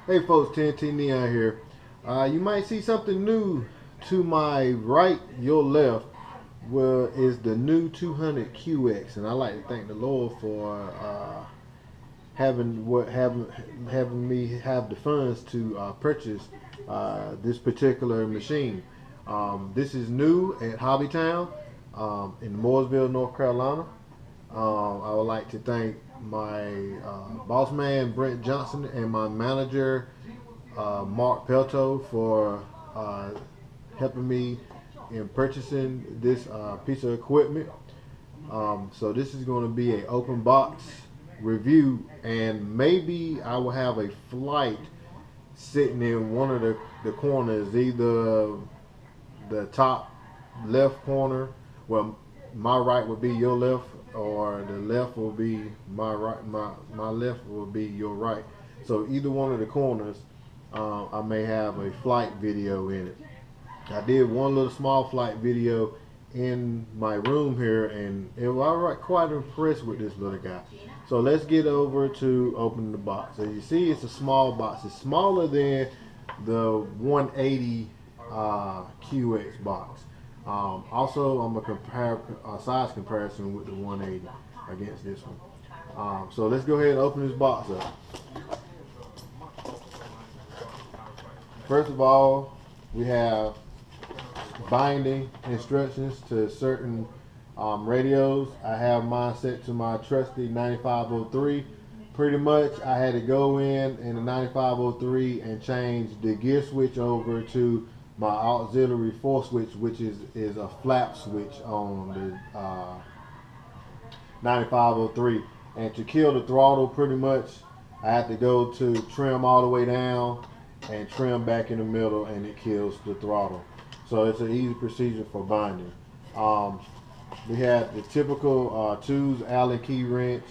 Hey folks, TNT Neon here. You might see something new to my right, your left, where is the new 200 QX, and I like to thank the Lord for having me have the funds to purchase this particular machine. This is new at Hobbytown in Mooresville, North Carolina. I would like to thank my boss man Brent Johnson and my manager Mark Pelto for helping me in purchasing this piece of equipment. So this is going to be an open box review, and maybe I will have a flight sitting in one of the corners, either the top left corner, well, my right would be your left, or the left will be my right. My left will be your right. So either one of the corners, I may have a flight video in it. I did one little small flight video in my room here, and I was quite impressed with this little guy. So let's get over to opening the box. As you see, it's a small box. It's smaller than the 180 QX box. Also, I'm gonna compare a size comparison with the 180 against this one. So let's go ahead and open this box up. First of all, we have binding instructions to certain radios. I have mine set to my trusty 9503. Pretty much I had to go in the 9503 and change the gear switch over to my auxiliary 4 switch, which is a flap switch on the 9503. And to kill the throttle, pretty much I have to go to trim all the way down and trim back in the middle, and it kills the throttle. So it's an easy procedure for binding. We have the typical tools, Allen key wrench,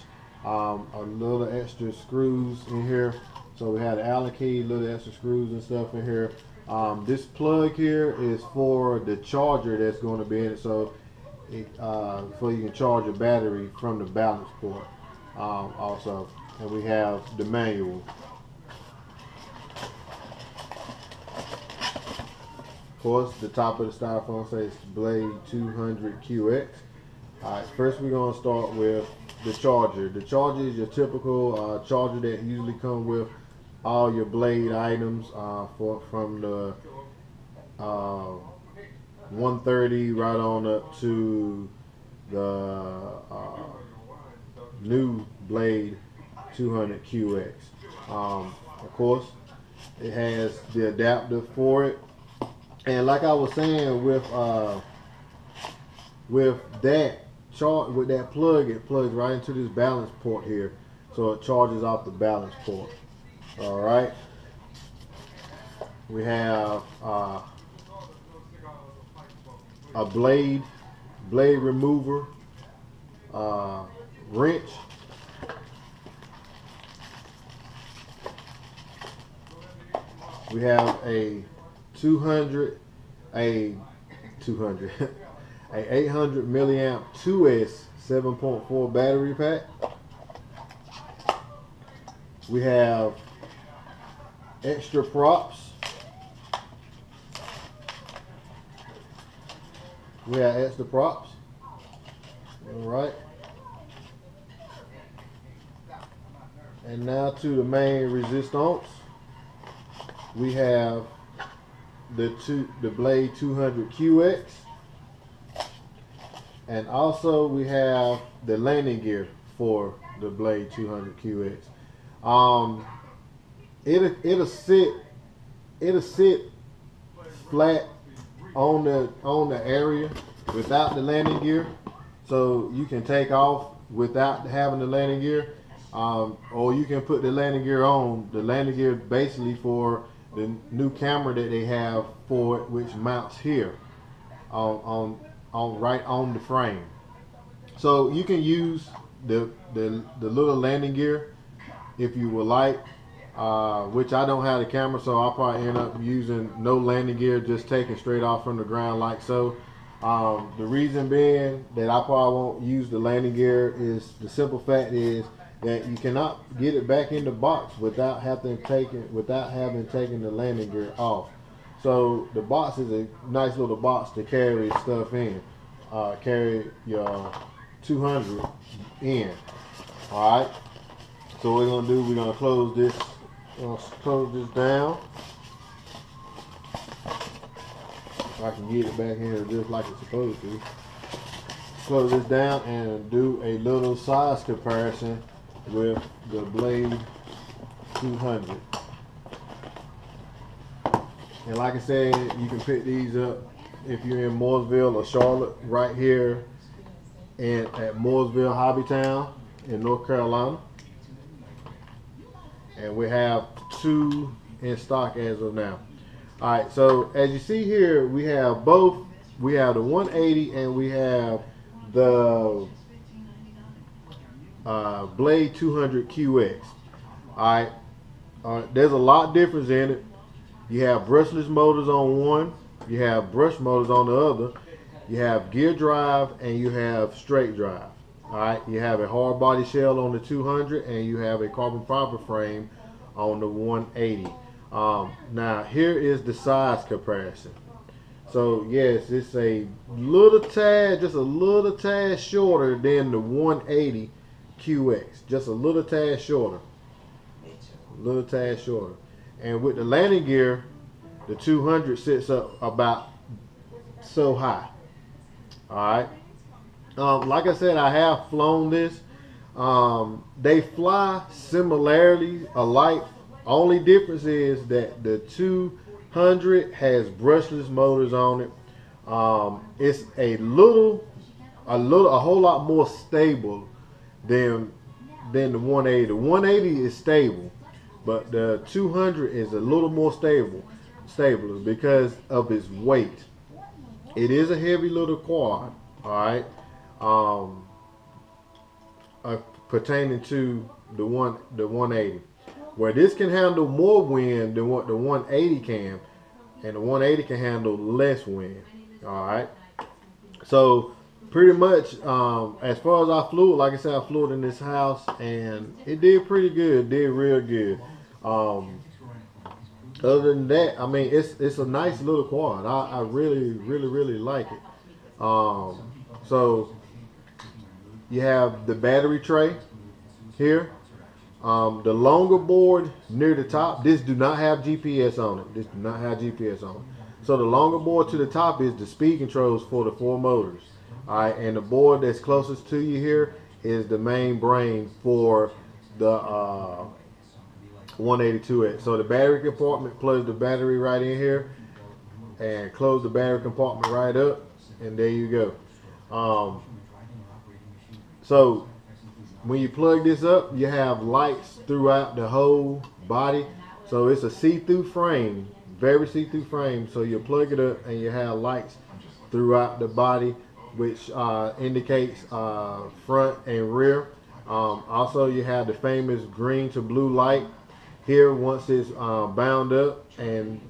a little extra screws in here. So we have the Allen key, little extra screws and stuff in here. This plug here is for the charger that's going to be in it, so you can charge your battery from the balance port. Also, and we have the manual. Of course, the top of the styrofoam says Blade 200 QX. Alright, first we're going to start with the charger. The charger is your typical charger that usually comes with all your Blade items from the 130 right on up to the new Blade 200 QX. Of course, it has the adapter for it. And like I was saying, with that plug, it plugs right into this balance port here, so it charges off the balance port. All right. We have a blade remover wrench. We have a 800 milliamp 2S 7.4 battery pack. We have extra props. All right. And now to the main resistance. We have the Blade 200 QX, and also we have the landing gear for the Blade 200 QX. It'll sit flat on the area without the landing gear, so you can take off without having the landing gear, or you can put the landing gear on. The landing gear basically for the new camera that they have for it, which mounts here on right on the frame. So you can use the little landing gear if you would like, which I don't have the camera, so I'll probably end up using no landing gear, just taking straight off from the ground like so. The reason being that I probably won't use the landing gear is the simple fact is that you cannot get it back in the box without having taken the landing gear off. So the box is a nice little box to carry stuff in, carry your 200 in. All right. So what we're gonna do, we're gonna close this down. If I can get it back here just like it's supposed to. Close this down and do a little size comparison with the Blade 200. And like I said, you can pick these up if you're in Mooresville or Charlotte, right here at Mooresville Hobbytown in North Carolina. And we have 2 in stock as of now. Alright, so as you see here, we have both. We have the 180 and we have the Blade 200 QX. Alright, there's a lot difference in it. You have brushless motors on one, you have brush motors on the other, you have gear drive, and you have straight drive. Alright, you have a hard body shell on the 200 and you have a carbon fiber frame on the 180. Now here is the size comparison. So yes, it's a little tad, just a little tad shorter than the 180 QX. Just a little tad shorter. A little tad shorter. And with the landing gear, the 200 sits up about so high. Alright. Like I said, I have flown this. They fly similarly alike. Only difference is that the 200 has brushless motors on it. It's a whole lot more stable than the 180. The 180 is stable, but the 200 is a little more stable because of its weight. It is a heavy little quad, all right, pertaining to the 180, where this can handle more wind than what the 180 can, and the 180 can handle less wind. All right, so pretty much as far as I flew it, like I said, I flew it in this house and it did pretty good, did real good. Other than that, I mean, it's a nice little quad. I really like it. So you have the battery tray here. The longer board near the top, this do not have GPS on it. This do not have GPS on it. So the longer board to the top is the speed controls for the 4 motors. All right, and the board that's closest to you here is the main brain for the 182X. So the battery compartment, plugs the battery right in here and close the battery compartment right up, and there you go. So when you plug this up, you have lights throughout the whole body. So it's a see-through frame, very see-through frame. So you plug it up and you have lights throughout the body, which indicates front and rear. Also, you have the famous green to blue light here. Once it's bound up and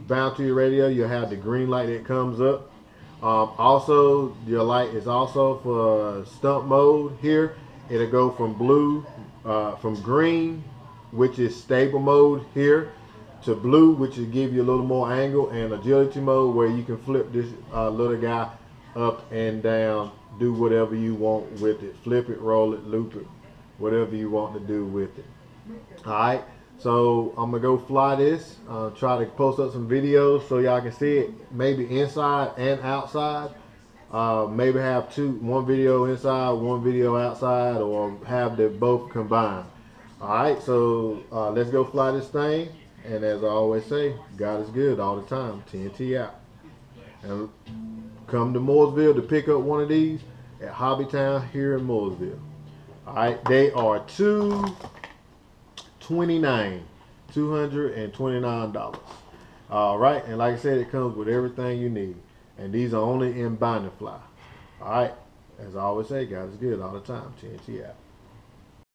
bound to your radio, you'll have the green light that comes up. Also, your light is also for stump mode here. It'll go from blue, from green, which is stable mode here, to blue, which will give you a little more angle, and agility mode, where you can flip this little guy up and down, do whatever you want with it. Flip it, roll it, loop it, whatever you want to do with it. Alright, so I'm going to go fly this, try to post up some videos so y'all can see it, maybe inside and outside. Maybe have one video inside, one video outside, or have them both combined. Alright, so let's go fly this thing. And as I always say, God is good all the time. TNT out. And come to Mooresville to pick up one of these at Hobbytown here in Mooresville. Alright, they are $229. Alright, and like I said, it comes with everything you need. And these are only in bind and fly. Alright, as I always say, God is good all the time. TNT out.